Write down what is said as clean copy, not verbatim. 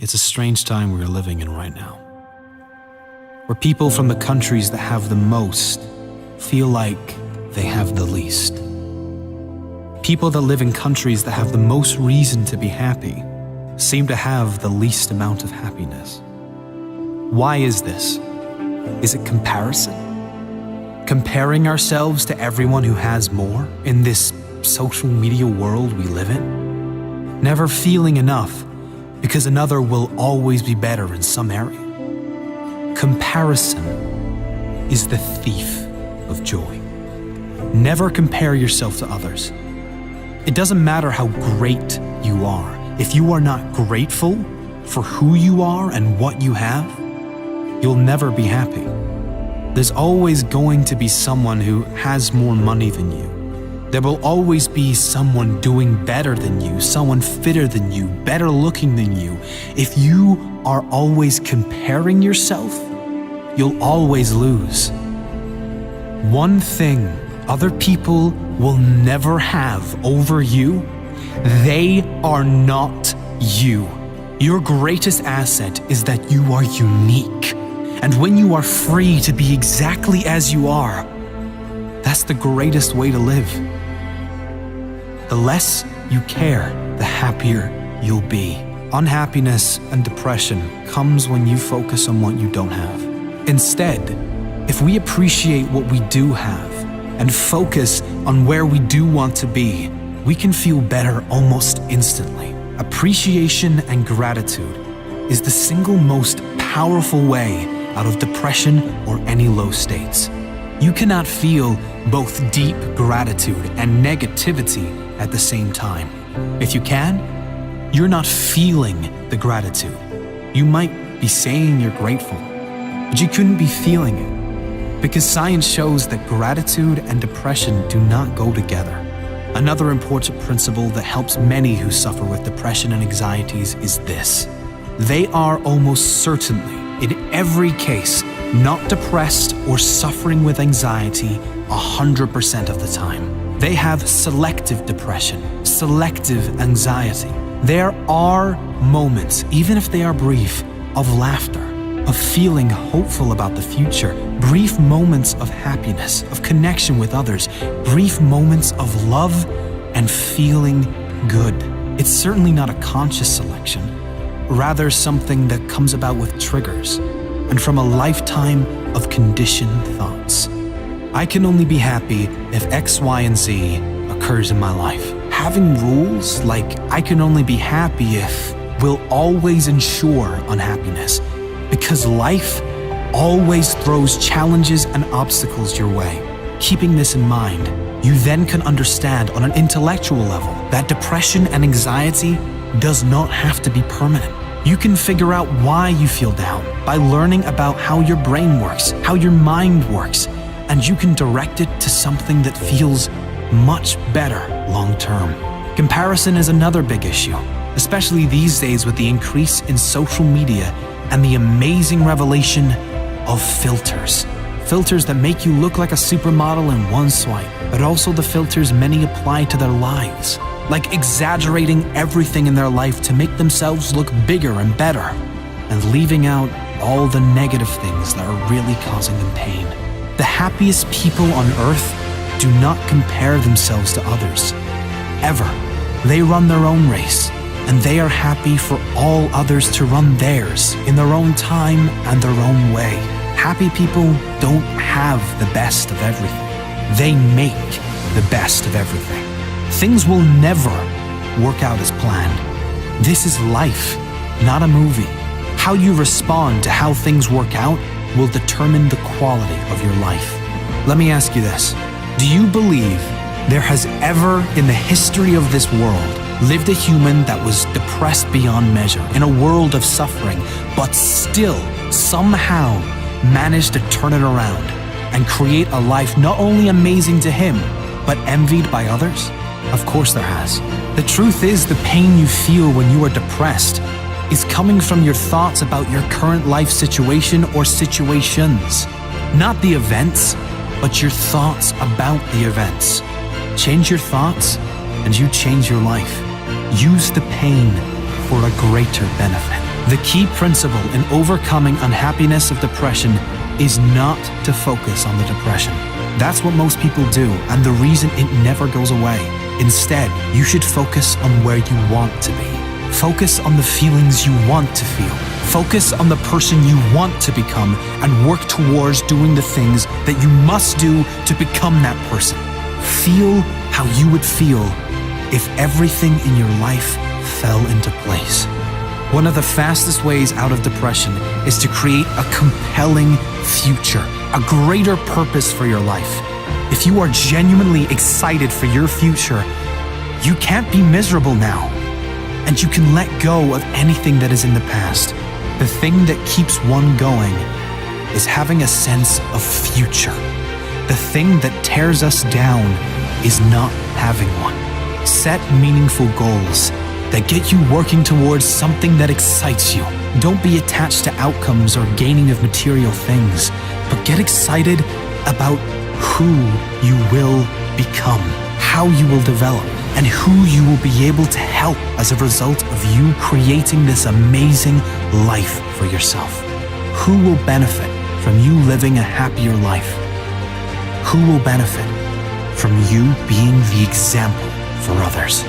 It's a strange time we are living in right now, where people from the countries that have the most feel like they have the least. People that live in countries that have the most reason to be happy seem to have the least amount of happiness. Why is this? Is it comparison? Comparing ourselves to everyone who has more in this social media world we live in? Never feeling enough because another will always be better in some area. Comparison is the thief of joy. Never compare yourself to others. It doesn't matter how great you are. If you are not grateful for who you are and what you have, you'll never be happy. There's always going to be someone who has more money than you. There will always be someone doing better than you, someone fitter than you, better looking than you. If you are always comparing yourself, you'll always lose. One thing other people will never have over you: they are not you. Your greatest asset is that you are unique. And when you are free to be exactly as you are, that's the greatest way to live. The less you care, the happier you'll be. Unhappiness and depression comes when you focus on what you don't have. Instead, if we appreciate what we do have and focus on where we do want to be, we can feel better almost instantly. Appreciation and gratitude is the single most powerful way out of depression or any low states. You cannot feel both deep gratitude and negativity at the same time. If you can, you're not feeling the gratitude. You might be saying you're grateful, but you couldn't be feeling it, because science shows that gratitude and depression do not go together. Another important principle that helps many who suffer with depression and anxieties is this: they are almost certainly, in every case, not depressed or suffering with anxiety 100% of the time. They have selective depression, selective anxiety. There are moments, even if they are brief, of laughter, of feeling hopeful about the future, brief moments of happiness, of connection with others, brief moments of love and feeling good. It's certainly not a conscious selection, rather something that comes about with triggers and from a lifetime of conditioned thoughts. I can only be happy if X, Y, and Z occurs in my life. Having rules like I can only be happy if will always ensure unhappiness, because life always throws challenges and obstacles your way. Keeping this in mind, you then can understand on an intellectual level that depression and anxiety does not have to be permanent. You can figure out why you feel down by learning about how your brain works, how your mind works, and you can direct it to something that feels much better long term. Comparison is another big issue, especially these days with the increase in social media and the amazing revelation of filters. Filters that make you look like a supermodel in one swipe, but also the filters many apply to their lives, like exaggerating everything in their life to make themselves look bigger and better, and leaving out all the negative things that are really causing them pain. The happiest people on earth do not compare themselves to others, ever. They run their own race, and they are happy for all others to run theirs in their own time and their own way. Happy people don't have the best of everything. They make the best of everything. Things will never work out as planned. This is life, not a movie. How you respond to how things work out will determine the quality of your life. Let me ask you this. Do you believe there has ever in the history of this world lived a human that was depressed beyond measure in a world of suffering, but still somehow managed to turn it around and create a life not only amazing to him, but envied by others? Of course there has. The truth is, the pain you feel when you are depressed is coming from your thoughts about your current life situation or situations. Not the events, but your thoughts about the events. Change your thoughts and you change your life. Use the pain for a greater benefit. The key principle in overcoming unhappiness of depression is not to focus on the depression. That's what most people do, and the reason it never goes away. Instead, you should focus on where you want to be. Focus on the feelings you want to feel. Focus on the person you want to become and work towards doing the things that you must do to become that person. Feel how you would feel if everything in your life fell into place. One of the fastest ways out of depression is to create a compelling future, a greater purpose for your life. If you are genuinely excited for your future, you can't be miserable now. And you can let go of anything that is in the past. The thing that keeps one going is having a sense of future. The thing that tears us down is not having one. Set meaningful goals that get you working towards something that excites you. Don't be attached to outcomes or gaining of material things, but get excited about who you will become, how you will develop, and who you will be able to help as a result of you creating this amazing life for yourself. Who will benefit from you living a happier life? Who will benefit from you being the example for others?